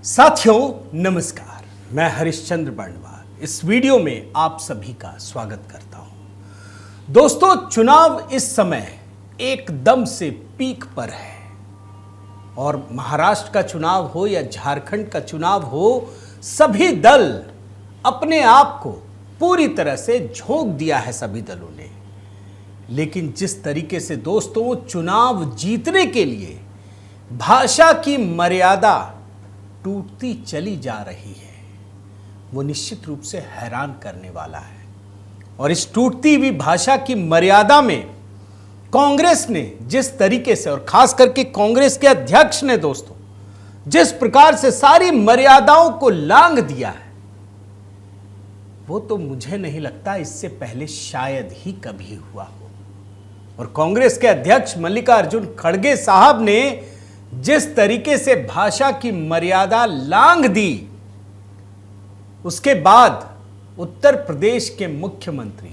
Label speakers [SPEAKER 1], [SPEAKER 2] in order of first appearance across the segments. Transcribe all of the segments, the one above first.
[SPEAKER 1] साथियों नमस्कार, मैं हरिश्चंद्र बर्णवाल इस वीडियो में आप सभी का स्वागत करता हूं। दोस्तों, चुनाव इस समय एकदम से पीक पर है और महाराष्ट्र का चुनाव हो या झारखंड का चुनाव हो, सभी दल अपने आप को पूरी तरह से झोंक दिया है सभी दलों ने। लेकिन जिस तरीके से दोस्तों चुनाव जीतने के लिए भाषा की मर्यादा टूटती चली जा रही है, वो निश्चित रूप से हैरान करने वाला है। और इस टूटती हुई भाषा की मर्यादा में कांग्रेस ने जिस तरीके से, और खास करके कांग्रेस के अध्यक्ष ने दोस्तों जिस प्रकार से सारी मर्यादाओं को लांघ दिया है, वो तो मुझे नहीं लगता इससे पहले शायद ही कभी हुआ हो। और कांग्रेस के अध्यक्ष मल्लिकार्जुन खड़गे साहब ने जिस तरीके से भाषा की मर्यादा लांघ दी, उसके बाद उत्तर प्रदेश के मुख्यमंत्री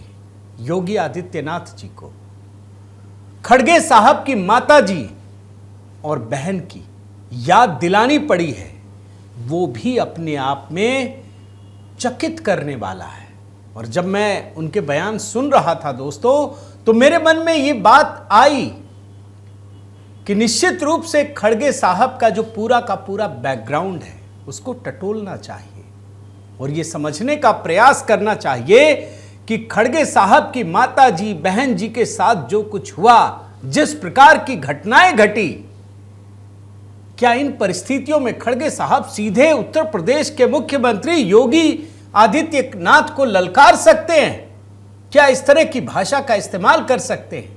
[SPEAKER 1] योगी आदित्यनाथ जी को खड़गे साहब की माता जी और बहन की याद दिलानी पड़ी है, वो भी अपने आप में चकित करने वाला है। और जब मैं उनके बयान सुन रहा था दोस्तों, तो मेरे मन में ये बात आई कि निश्चित रूप से खड़गे साहब का जो पूरा का पूरा बैकग्राउंड है उसको टटोलना चाहिए और ये समझने का प्रयास करना चाहिए कि खड़गे साहब की माता जी बहन जी के साथ जो कुछ हुआ, जिस प्रकार की घटनाएं घटी, क्या इन परिस्थितियों में खड़गे साहब सीधे उत्तर प्रदेश के मुख्यमंत्री योगी आदित्यनाथ को ललकार सकते हैं? क्या इस तरह की भाषा का इस्तेमाल कर सकते हैं?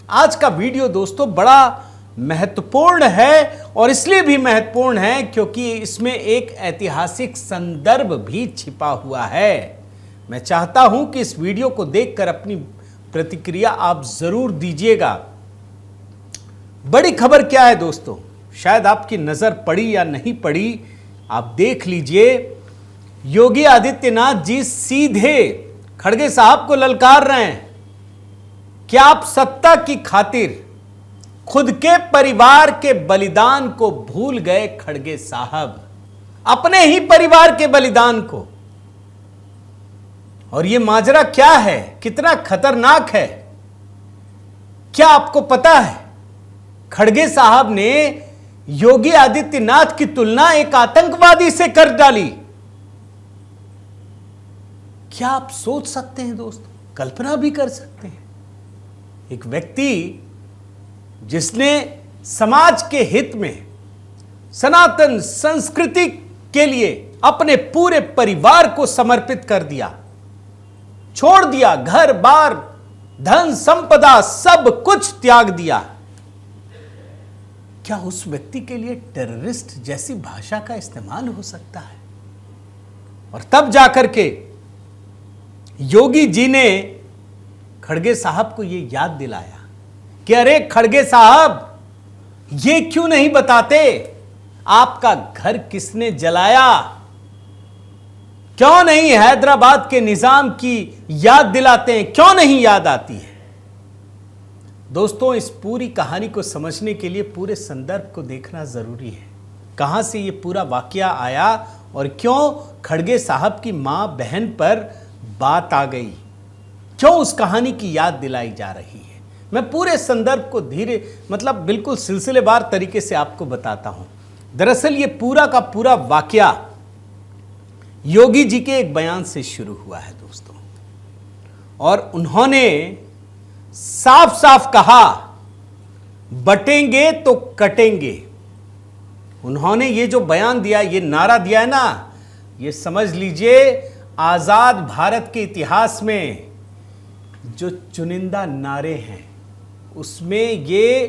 [SPEAKER 1] आज का वीडियो दोस्तों बड़ा महत्वपूर्ण है और इसलिए भी महत्वपूर्ण है क्योंकि इसमें एक ऐतिहासिक संदर्भ भी छिपा हुआ है। मैं चाहता हूं कि इस वीडियो को देखकर अपनी प्रतिक्रिया आप जरूर दीजिएगा। बड़ी खबर क्या है दोस्तों, शायद आपकी नजर पड़ी या नहीं पड़ी, आप देख लीजिए। योगी आदित्यनाथ जी सीधे खड़गे साहब को ललकार रहे हैं। क्या आप सत्ता की खातिर खुद के परिवार के बलिदान को भूल गए खड़गे साहब, अपने ही परिवार के बलिदान को? और यह माजरा क्या है, कितना खतरनाक है, क्या आपको पता है? खड़गे साहब ने योगी आदित्यनाथ की तुलना एक आतंकवादी से कर डाली। क्या आप सोच सकते हैं दोस्तों, कल्पना भी कर सकते हैं? एक व्यक्ति जिसने समाज के हित में सनातन संस्कृति के लिए अपने पूरे परिवार को समर्पित कर दिया, छोड़ दिया, घर बार धन संपदा सब कुछ त्याग दिया, क्या उस व्यक्ति के लिए टेररिस्ट जैसी भाषा का इस्तेमाल हो सकता है? और तब जाकर के योगी जी ने खड़गे साहब को यह याद दिलाया कि अरे खड़गे साहब, ये क्यों नहीं बताते आपका घर किसने जलाया? क्यों नहीं हैदराबाद के निजाम की याद दिलाते हैं? क्यों नहीं याद आती है? दोस्तों, इस पूरी कहानी को समझने के लिए पूरे संदर्भ को देखना जरूरी है। कहां से ये पूरा वाकया आया और क्यों खड़गे साहब की मां बहन पर बात आ गई, क्यों उस कहानी की याद दिलाई जा रही है। मैं पूरे संदर्भ को बिल्कुल सिलसिलेवार तरीके से आपको बताता हूं। दरअसल ये पूरा का पूरा वाकया योगी जी के एक बयान से शुरू हुआ है दोस्तों, और उन्होंने साफ साफ कहा, बटेंगे तो कटेंगे। उन्होंने ये जो बयान दिया, ये नारा दिया है ना, ये समझ लीजिए आजाद भारत के इतिहास में जो चुनिंदा नारे हैं उसमें ये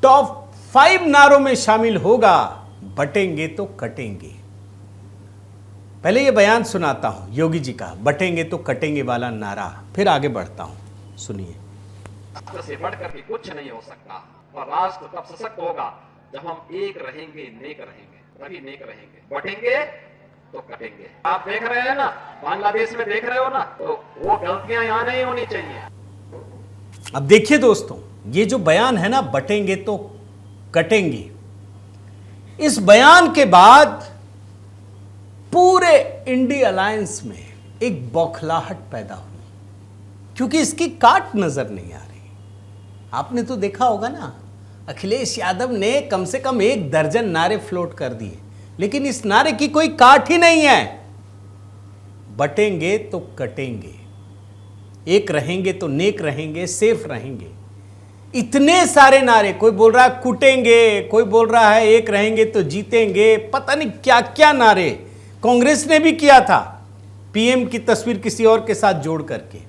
[SPEAKER 1] टॉप 5 नारों में शामिल होगा, बटेंगे तो कटेंगे। पहले ये बयान सुनाता हूं योगी जी का, बटेंगे तो कटेंगे वाला नारा, फिर आगे बढ़ता हूं, सुनिए।
[SPEAKER 2] राष्ट्र से बढ़कर के कुछ नहीं हो सकता और राष्ट्र तब सशक्त होगा जब हम एक रहेंगे, नेक रहेंगे, तभी नेक रहेंगे। बटेंगे तो कटेंगे। आप देख रहे हैं ना, बांग्लादेश में देख रहे हो ना, तो वो गलतियां यहां नहीं होनी चाहिए।
[SPEAKER 1] अब देखिए दोस्तों, ये जो बयान है ना, बटेंगे तो कटेंगे, इस बयान के बाद पूरे इंडी अलायंस में एक बौखलाहट पैदा हुई, क्योंकि इसकी काट नजर नहीं आ रही। आपने तो देखा होगा ना, अखिलेश यादव ने कम से कम 1 दर्जन नारे फ्लोट कर दिए, लेकिन इस नारे की कोई काट ही नहीं है। बटेंगे तो कटेंगे, एक रहेंगे तो नेक रहेंगे, सेफ रहेंगे, इतने सारे नारे। कोई बोल रहा है कूटेंगे, कोई बोल रहा है एक रहेंगे तो जीतेंगे, पता नहीं क्या क्या नारे कांग्रेस ने भी किया था, पीएम की तस्वीर किसी और के साथ जोड़ करके।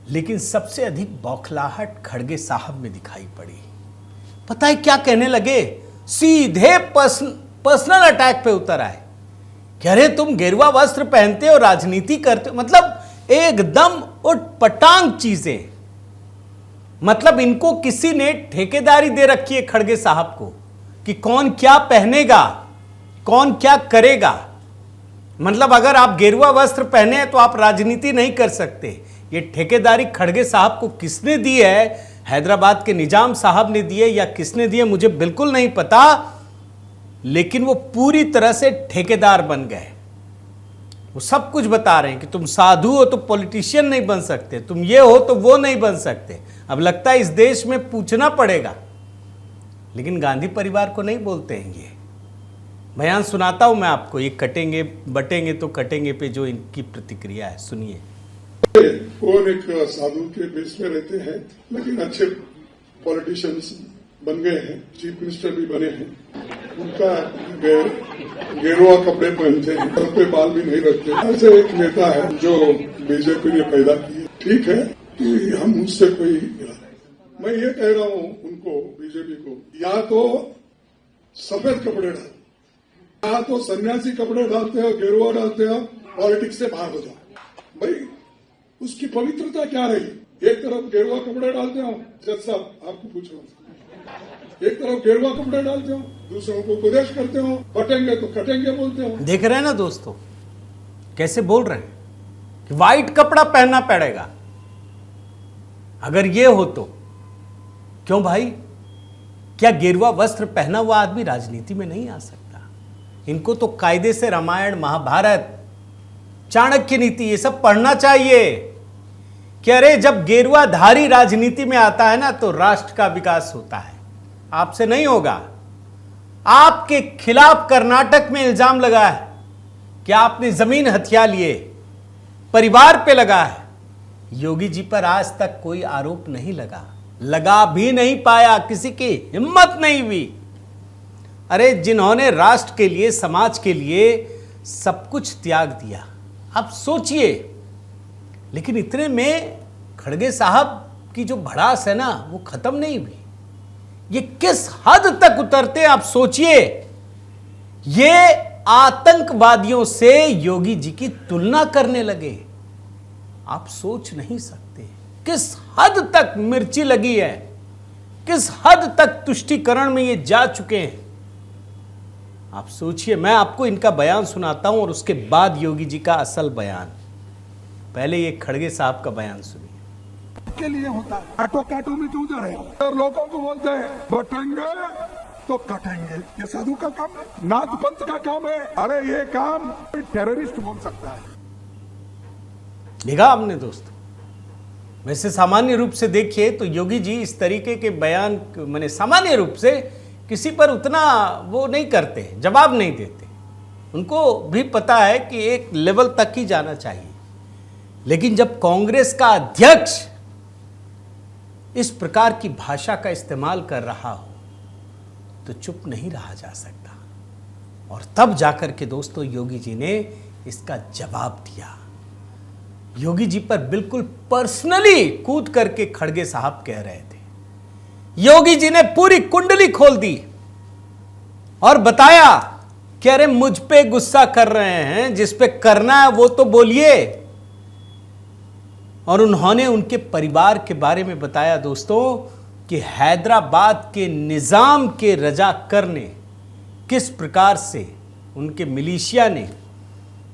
[SPEAKER 1] लेकिन सबसे अधिक बौखलाहट खड़गे साहब में दिखाई पड़ी। पता है क्या कहने लगे? सीधे पर्सनल अटैक पे उतर आए कि अरे तुम गेरुआ वस्त्र पहनते हो, राजनीति करते हो, मतलब एकदम उटपटांग चीजें। मतलब इनको किसी ने ठेकेदारी दे रखी है खड़गे साहब को कि कौन क्या पहनेगा, कौन क्या करेगा। मतलब अगर आप गेरुआ वस्त्र पहने हैं तो आप राजनीति नहीं कर सकते। ये ठेकेदारी खड़गे साहब को किसने दी है? हैदराबाद के निजाम साहब ने दिए या किसने दिए मुझे बिल्कुल नहीं पता, लेकिन वो पूरी तरह से ठेकेदार बन गए। वो सब कुछ बता रहे हैं कि तुम साधु हो तो पॉलिटिशियन नहीं बन सकते, तुम ये हो तो वो नहीं बन सकते। अब लगता है इस देश में पूछना पड़ेगा, लेकिन गांधी परिवार को नहीं बोलते हैं। ये बयान सुनाता हूं मैं आपको, ये कटेंगे बटेंगे तो कटेंगे पे जो इनकी प्रतिक्रिया है, सुनिए।
[SPEAKER 3] कौन एक साधु के बेस में रहते हैं, लेकिन अच्छे पॉलिटिशियंस बन गए हैं, चीफ मिनिस्टर भी बने हैं। उनका गेरुआ कपड़े पहनते हैं, सर पे बाल भी नहीं रखते। ऐसे एक नेता है जो बीजेपी ने पैदा किए। ठीक है कि हम उससे कोई, मैं ये कह रहा हूं उनको, बीजेपी को, या तो सफेद कपड़े डालो, या तो सन्यासी कपड़े डालते हो, गेरुआ डालते हो, पॉलिटिक्स से बाहर हो जाओ। भाई उसकी पवित्रता क्या रही? एक तरफ गेरुआ कपड़े डालते हो, जज साहब आपको पूछ रहा हूं, एक तरफ गेरुआ कपड़े डालते हो, दूसरों को उपदेश करते हो, कटेंगे तो कटेंगे बोलते हो।
[SPEAKER 1] देख रहे हैं ना दोस्तों कैसे बोल रहे हैं कि व्हाइट कपड़ा पहनना पड़ेगा अगर ये हो तो। क्यों भाई? क्या गेरुआ वस्त्र पहना हुआ आदमी राजनीति में नहीं आ सकता? इनको तो कायदे से रामायण, महाभारत, चाणक्य नीति ये सब पढ़ना चाहिए कि अरे जब गेरुआधारी राजनीति में आता है ना तो राष्ट्र का विकास होता है। आपसे नहीं होगा। आपके खिलाफ कर्नाटक में इल्जाम लगा है कि आपने जमीन हथिया लिए, परिवार पे लगा है। योगी जी पर आज तक कोई आरोप नहीं लगा भी नहीं पाया, किसी की हिम्मत नहीं हुई। अरे जिन्होंने राष्ट्र के लिए, समाज के लिए सब कुछ त्याग दिया, आप सोचिए। लेकिन इतने में खड़गे साहब की जो भड़ास है ना वो खत्म नहीं हुई। ये किस हद तक उतरते हैं आप सोचिए। ये आतंकवादियों से योगी जी की तुलना करने लगे। आप सोच नहीं सकते किस हद तक मिर्ची लगी है, किस हद तक तुष्टीकरण में ये जा चुके हैं। आप सोचिए। मैं आपको इनका बयान सुनाता हूं और उसके बाद योगी जी का असल बयान। पहले ये खड़गे साहब का बयान सुनिए।
[SPEAKER 4] के लिए होता है, काटो काटो में क्यों जा रहे हो? और लोगों को बोलते हैं बटेंगे तो कटेंगे। ये साधु का काम है, नाथ पंथ का काम है। अरे ये काम कोई टेररिस्ट बोल सकता है।
[SPEAKER 1] देखा आपने दोस्तों? वैसे सामान्य रूप से देखिए तो योगी जी इस तरीके के बयान मैंने सामान्य रूप से किसी पर उतना वो नहीं करते, जवाब नहीं देते। उनको भी पता है कि एक लेवल तक ही जाना चाहिए। लेकिन जब कांग्रेस का अध्यक्ष इस प्रकार की भाषा का इस्तेमाल कर रहा हो तो चुप नहीं रहा जा सकता। और तब जाकर के दोस्तों योगी जी ने इसका जवाब दिया। योगी जी पर बिल्कुल पर्सनली कूद करके खड़गे साहब कह रहे थे। योगी जी ने पूरी कुंडली खोल दी और बताया कि अरे मुझ पे गुस्सा कर रहे हैं, जिस पे करना है वो तो बोलिए। और उन्होंने उनके परिवार के बारे में बताया दोस्तों कि हैदराबाद के निजाम के रजाकर ने किस प्रकार से, उनके मिलिशिया ने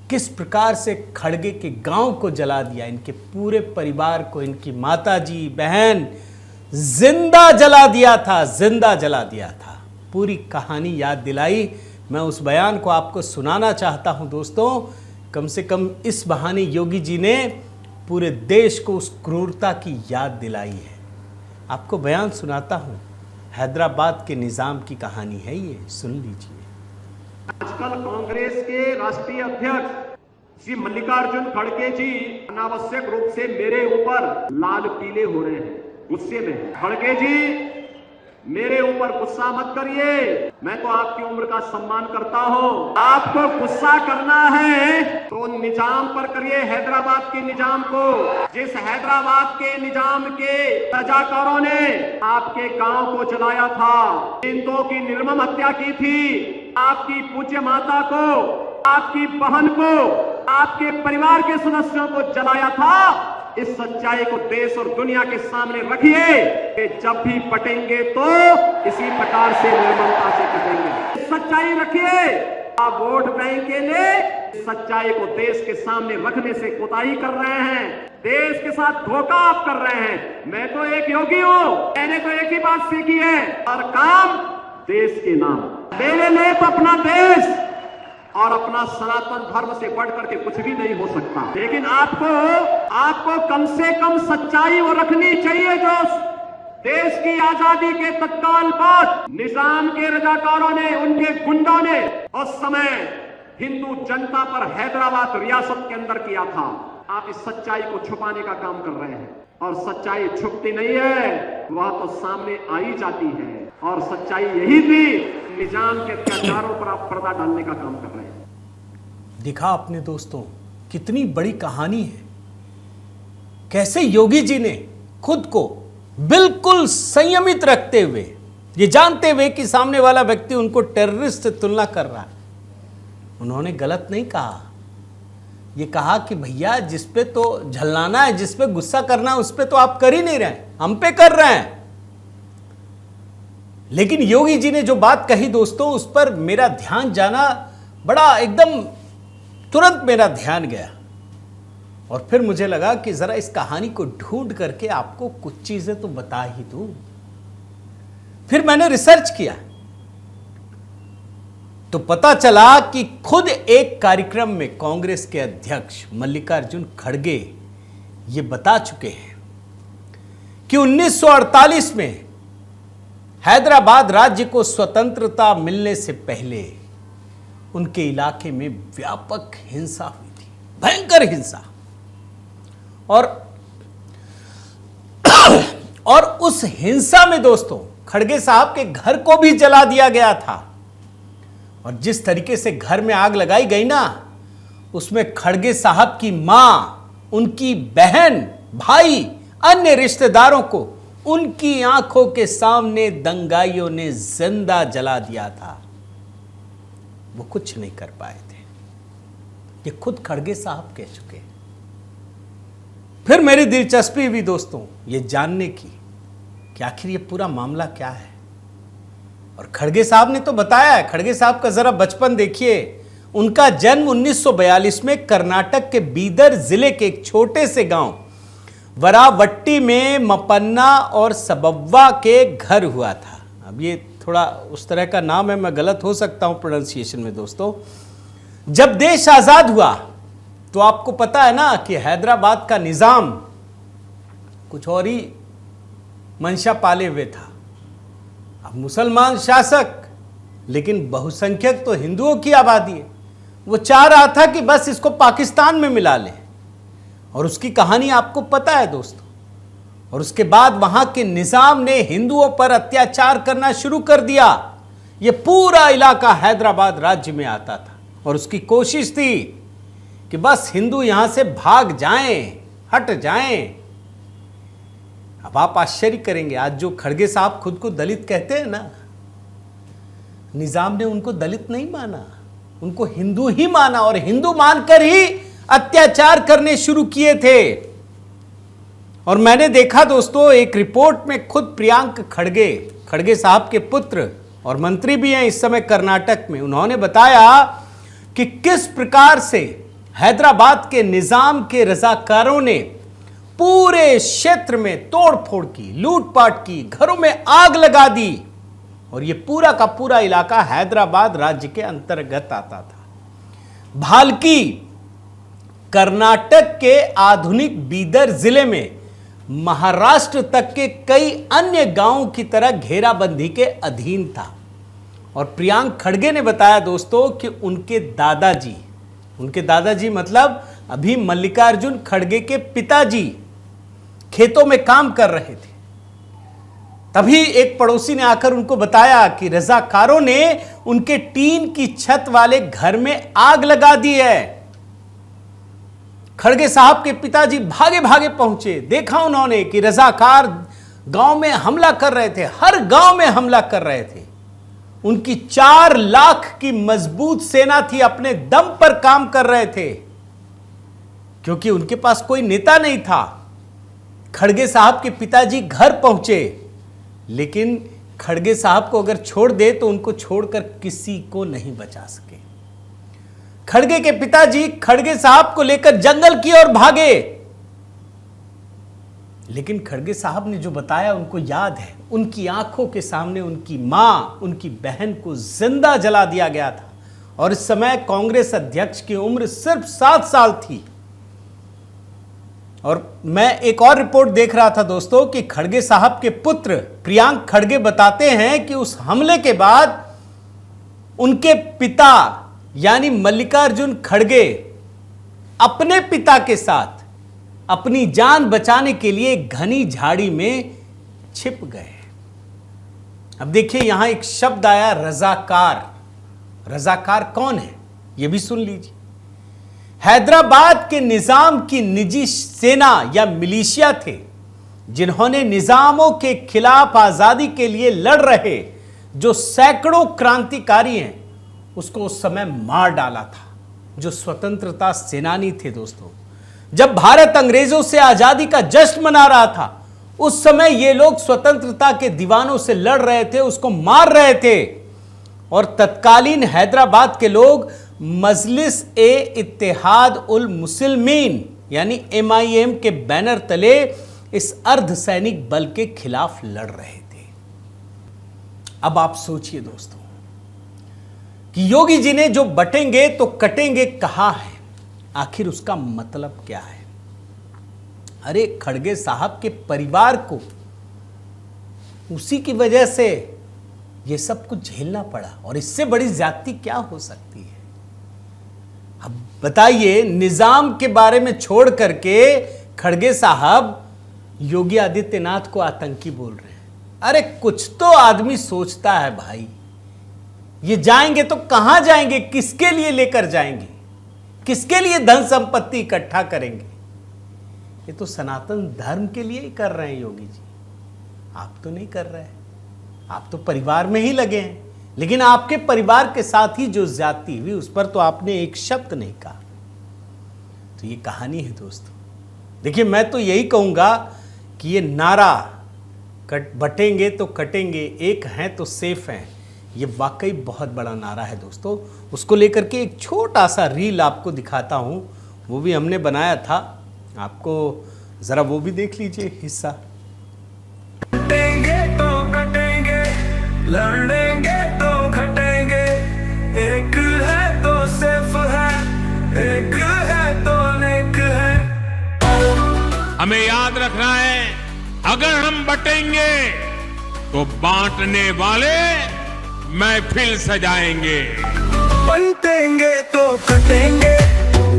[SPEAKER 1] किस प्रकार से खड़गे के गांव को जला दिया, इनके पूरे परिवार को, इनकी माताजी बहन जिंदा जला दिया था, जिंदा जला दिया था। पूरी कहानी याद दिलाई। मैं उस बयान को आपको सुनाना चाहता हूं दोस्तों। कम से कम इस बहाने योगी जी ने पूरे देश को उस क्रूरता की याद दिलाई है। आपको बयान सुनाता हूं। हैदराबाद के निजाम की कहानी है ये, सुन लीजिए।
[SPEAKER 5] आजकल कांग्रेस के राष्ट्रीय अध्यक्ष श्री मल्लिकार्जुन खड़गे जी अनावश्यक रूप से मेरे ऊपर लाल पीले हो रहे हैं, गुस्से में। खड़गे जी, मेरे ऊपर गुस्सा मत करिए, मैं तो आपकी उम्र का सम्मान करता हूं। आपको गुस्सा करना है तो निजाम पर करिए, हैदराबाद के निजाम को। जिस हैदराबाद के निजाम के रजाकारों ने आपके गांव को जलाया था, हिंदुओं की निर्मम हत्या की थी, आपकी पूज्य माता को, आपकी बहन को, आपके परिवार के सदस्यों को जलाया था, इस सच्चाई को देश और दुनिया के सामने रखिए कि जब भी पटेंगे तो इसी प्रकार से निर्ममता से पटेंगे। सच्चाई रखिए। आप वोट बैंक के लिए सच्चाई को देश के सामने रखने से कोताही कर रहे हैं, देश के साथ धोखा आप कर रहे हैं। मैं तो एक योगी हूं, मैंने तो एक ही बात सीखी है, और काम देश के नाम। मेरे लिए तो अपना देश और अपना सनातन धर्म से बढ़ करके कुछ भी नहीं हो सकता। लेकिन आपको कम से कम सच्चाई वो रखनी चाहिए जो देश की आजादी के तत्काल बाद निजाम के रजाकारों ने, उनके गुंडों ने उस समय हिंदू जनता पर हैदराबाद रियासत के अंदर किया था। आप इस सच्चाई को छुपाने का काम कर रहे हैं, और सच्चाई छुपती नहीं है, वह तो सामने आ ही जाती है। और सच्चाई यही थी, निजाम के अत्याचारों पर आप पर्दा डालने का काम कर रहे हैं।
[SPEAKER 1] दिखा आपने दोस्तों, कितनी बड़ी कहानी है। कैसे योगी जी ने खुद को बिल्कुल संयमित रखते हुए, ये जानते हुए कि सामने वाला व्यक्ति उनको टेररिस्ट से तुलना कर रहा है, उन्होंने गलत नहीं कहा। ये कहा कि भैया जिस पे तो झल्लाना है, जिस पे गुस्सा करना है, उस पे तो आप कर ही नहीं रहे, हम पे कर रहे हैं। लेकिन योगी जी ने जो बात कही दोस्तों, उस पर मेरा ध्यान जाना, बड़ा एकदम तुरंत मेरा ध्यान गया। और फिर मुझे लगा कि जरा इस कहानी को ढूंढ करके आपको कुछ चीजें तो बता ही दूं। फिर मैंने रिसर्च किया तो पता चला कि खुद एक कार्यक्रम में कांग्रेस के अध्यक्ष मल्लिकार्जुन खड़गे ये बता चुके हैं कि 1948 में हैदराबाद राज्य को स्वतंत्रता मिलने से पहले उनके इलाके में व्यापक हिंसा हुई थी, भयंकर हिंसा। और उस हिंसा में दोस्तों खड़गे साहब के घर को भी जला दिया गया था। और जिस तरीके से घर में आग लगाई गई ना, उसमें खड़गे साहब की मां, उनकी बहन, भाई, अन्य रिश्तेदारों को उनकी आंखों के सामने दंगाइयों ने जिंदा जला दिया था। वो कुछ नहीं कर पाए थे। ये खुद खड़गे साहब कह चुके हैं। फिर मेरी दिलचस्पी हुई दोस्तों ये जानने की कि आखिर ये पूरा मामला क्या है। और खड़गे साहब ने तो बताया है। खड़गे साहब का जरा बचपन देखिए। उनका जन्म 1942 में कर्नाटक के बीदर जिले के एक छोटे से गांव वरावट्टी में मपन्ना और सबव्वा के घर हुआ था। अब ये थोड़ा उस तरह का नाम है, मैं गलत हो सकता हूं प्रोनाउंसिएशन में दोस्तों। जब देश आजाद हुआ तो आपको पता है ना कि हैदराबाद का निजाम कुछ और ही मंशा पाले हुए था। अब मुसलमान शासक, लेकिन बहुसंख्यक तो हिंदुओं की आबादी है। वो चाह रहा था कि बस इसको पाकिस्तान में मिला ले, और उसकी कहानी आपको पता है दोस्तों। और उसके बाद वहां के निजाम ने हिंदुओं पर अत्याचार करना शुरू कर दिया। यह पूरा इलाका हैदराबाद राज्य में आता था, और उसकी कोशिश थी कि बस हिंदू यहां से भाग जाएं, हट जाएं। अब आप आश्चर्य करेंगे, आज जो खड़गे साहब खुद को दलित कहते हैं ना, निजाम ने उनको दलित नहीं माना, उनको हिंदू ही माना, और हिंदू मानकर ही अत्याचार करने शुरू किए थे। और मैंने देखा दोस्तों एक रिपोर्ट में खुद प्रियांक खड़गे साहब के पुत्र और मंत्री भी हैं इस समय कर्नाटक में, उन्होंने बताया कि किस प्रकार से हैदराबाद के निजाम के रजाकारों ने पूरे क्षेत्र में तोड़फोड़ की, लूटपाट की, घरों में आग लगा दी। और ये पूरा का पूरा इलाका हैदराबाद राज्य के अंतर्गत आता था। भाल्की कर्नाटक के आधुनिक बीदर जिले में महाराष्ट्र तक के कई अन्य गांवों की तरह घेराबंदी के अधीन था। और प्रियांक खड़गे ने बताया दोस्तों कि उनके दादाजी मतलब अभी मल्लिकार्जुन खड़गे के पिताजी खेतों में काम कर रहे थे। तभी एक पड़ोसी ने आकर उनको बताया कि रजाकारों ने उनके टीन की छत वाले घर में आग लगा दी है। खड़गे साहब के पिताजी भागे भागे पहुंचे। देखा उन्होंने कि रजाकार गांव में हमला कर रहे थे, हर गांव में हमला कर रहे थे। उनकी 4 लाख की मजबूत सेना थी, अपने दम पर काम कर रहे थे, क्योंकि उनके पास कोई नेता नहीं था। खड़गे साहब के पिताजी घर पहुंचे, लेकिन खड़गे साहब को अगर छोड़ दे तो उनको छोड़कर किसी को नहीं बचा सके। खड़गे के पिताजी खड़गे साहब को लेकर जंगल की ओर भागे, लेकिन खड़गे साहब ने जो बताया उनको याद है। उनकी आंखों के सामने उनकी मां, उनकी बहन को जिंदा जला दिया गया था। और इस समय कांग्रेस अध्यक्ष की उम्र सिर्फ 7 साल थी। और मैं एक और रिपोर्ट देख रहा था दोस्तों कि खड़गे साहब के पुत्र प्रियांक खड़गे बताते हैं कि उस हमले के बाद उनके पिता यानी मल्लिकार्जुन खड़गे अपने पिता के साथ अपनी जान बचाने के लिए घनी झाड़ी में छिप गए। अब देखिए यहां एक शब्द आया रजाकार। रजाकार कौन है यह भी सुन लीजिए। हैदराबाद के निजाम की निजी सेना या मिलिशिया थे, जिन्होंने निजामों के खिलाफ आजादी के लिए लड़ रहे जो सैकड़ों क्रांतिकारी हैं उसको उस समय मार डाला था, जो स्वतंत्रता सेनानी थे। दोस्तों, जब भारत अंग्रेजों से आजादी का जश्न मना रहा था, उस समय ये लोग स्वतंत्रता के दीवानों से लड़ रहे थे, उसको मार रहे थे। और तत्कालीन हैदराबाद के लोग मजलिस ए इत्तेहाद उल मुस्लिमीन यानी MIM के बैनर तले इस अर्धसैनिक बल के खिलाफ लड़ रहे थे। अब आप सोचिए दोस्तों कि योगी जी ने जो बटेंगे तो कटेंगे कहा है, आखिर उसका मतलब क्या है। अरे खड़गे साहब के परिवार को उसी की वजह से यह सब कुछ झेलना पड़ा, और इससे बड़ी ज्यादती क्या हो सकती है। अब बताइए, निजाम के बारे में छोड़ करके खड़गे साहब योगी आदित्यनाथ को आतंकी बोल रहे हैं। अरे कुछ तो आदमी सोचता है भाई। ये जाएंगे तो कहां जाएंगे, किसके लिए लेकर जाएंगे, किसके लिए धन संपत्ति इकट्ठा करेंगे। ये तो सनातन धर्म के लिए ही कर रहे हैं योगी जी, आप तो नहीं कर रहे हैं। आप तो परिवार में ही लगे हैं, लेकिन आपके परिवार के साथ ही जो ज्यादती हुई उस पर तो आपने एक शब्द नहीं कहा। तो ये कहानी है दोस्तों। देखिए, मैं तो यही कहूंगा कि ये नारा बटेंगे तो कटेंगे, एक हैं तो सेफ हैं, ये वाकई बहुत बड़ा नारा है दोस्तों। उसको लेकर के एक छोटा सा रील आपको दिखाता हूं, वो भी हमने बनाया था, आपको जरा वो भी देख लीजिए हिस्सा।
[SPEAKER 6] कटेंगे तो कटेंगे, लड़ेंगे तो घटेंगे, एक है तो सिर्फ है, एक है तो नेक है।
[SPEAKER 7] हमें याद रखना है, अगर हम बटेंगे तो बांटने वाले महफिल सजाएंगे।
[SPEAKER 6] बटेंगे तो कटेंगे,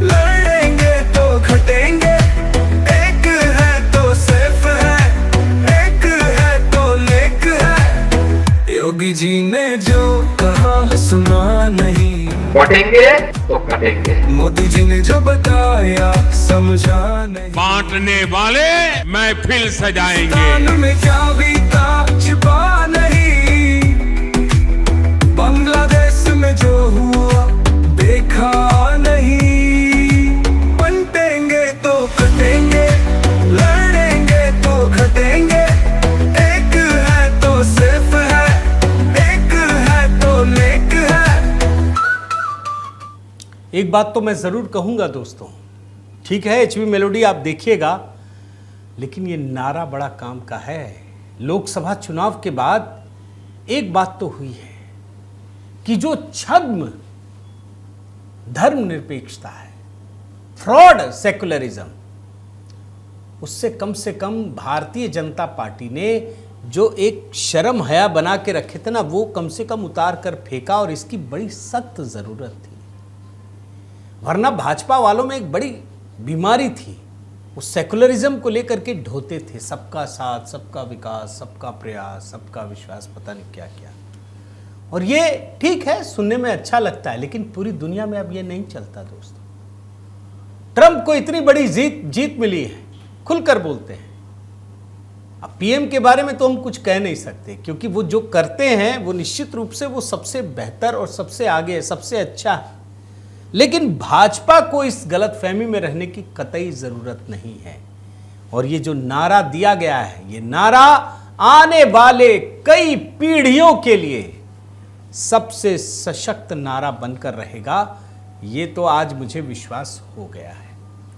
[SPEAKER 6] लड़ेंगे तो घटेंगे, एक है तो सिर्फ है, एक है तो नेक है। योगी जी ने जो कहा सुना नहीं,
[SPEAKER 2] बटेंगे तो कटेंगे।
[SPEAKER 6] मोदी जी ने जो बताया समझा नहीं।
[SPEAKER 7] बांटने वाले महफिल सजाएंगे।
[SPEAKER 6] कान में क्या बीता छिपा नहीं, बांग्लादेश में जो हुआ देखा नहीं। बटेंगे तो कटेंगे, लड़ेंगे तो घटेंगे, एक है तो सिर्फ है, एक है तो नेक है।
[SPEAKER 1] एक बात तो मैं जरूर कहूंगा दोस्तों, ठीक है HB मेलोडी आप देखिएगा, लेकिन ये नारा बड़ा काम का है। लोकसभा चुनाव के बाद एक बात तो हुई है कि जो छद्म धर्मनिरपेक्षता है, फ्रॉड सेकुलरिज्म, उससे कम भारतीय जनता पार्टी ने जो एक शर्म हया बना के रखे थे ना, वो कम से कम उतार कर फेंका, और इसकी बड़ी सख्त जरूरत थी। वरना भाजपा वालों में एक बड़ी बीमारी थी, वो सेकुलरिज्म को लेकर के ढोते थे, सबका साथ, सबका विकास, सबका प्रयास, सबका विश्वास, पता नहीं क्या क्या। और ये ठीक है, सुनने में अच्छा लगता है, लेकिन पूरी दुनिया में अब ये नहीं चलता दोस्तों। ट्रंप को इतनी बड़ी जीत मिली है, खुलकर बोलते हैं। अब पीएम के बारे में तो हम कुछ कह नहीं सकते, क्योंकि वो जो करते हैं वो निश्चित रूप से वो सबसे बेहतर और सबसे आगे है, सबसे अच्छा है। लेकिन भाजपा को इस गलतफहमी में रहने की कतई जरूरत नहीं है। और ये जो नारा दिया गया है, ये नारा आने वाले कई पीढ़ियों के लिए सबसे सशक्त नारा बनकर रहेगा, ये तो आज मुझे विश्वास हो गया है।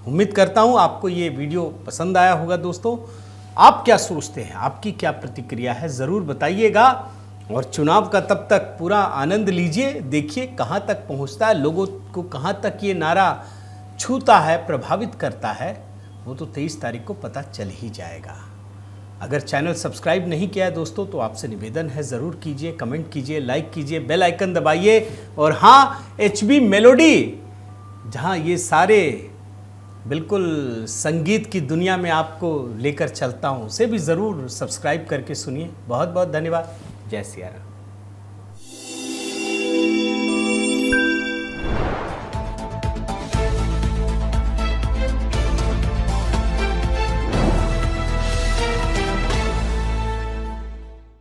[SPEAKER 1] उम्मीद करता हूं आपको ये वीडियो पसंद आया होगा दोस्तों। आप क्या सोचते हैं, आपकी क्या प्रतिक्रिया है, ज़रूर बताइएगा। और चुनाव का तब तक पूरा आनंद लीजिए, देखिए कहां तक पहुंचता है, लोगों को कहां तक ये नारा छूता है, प्रभावित करता है, वो तो 23 तारीख को पता चल ही जाएगा। अगर चैनल सब्सक्राइब नहीं किया है दोस्तों, तो आपसे निवेदन है, ज़रूर कीजिए, कमेंट कीजिए, लाइक कीजिए, बेल आइकन दबाइए। और हाँ, HB मेलोडी, जहाँ ये सारे बिल्कुल संगीत की दुनिया में आपको लेकर चलता हूँ, उसे भी ज़रूर सब्सक्राइब करके सुनिए। बहुत बहुत धन्यवाद। जय सिया राम।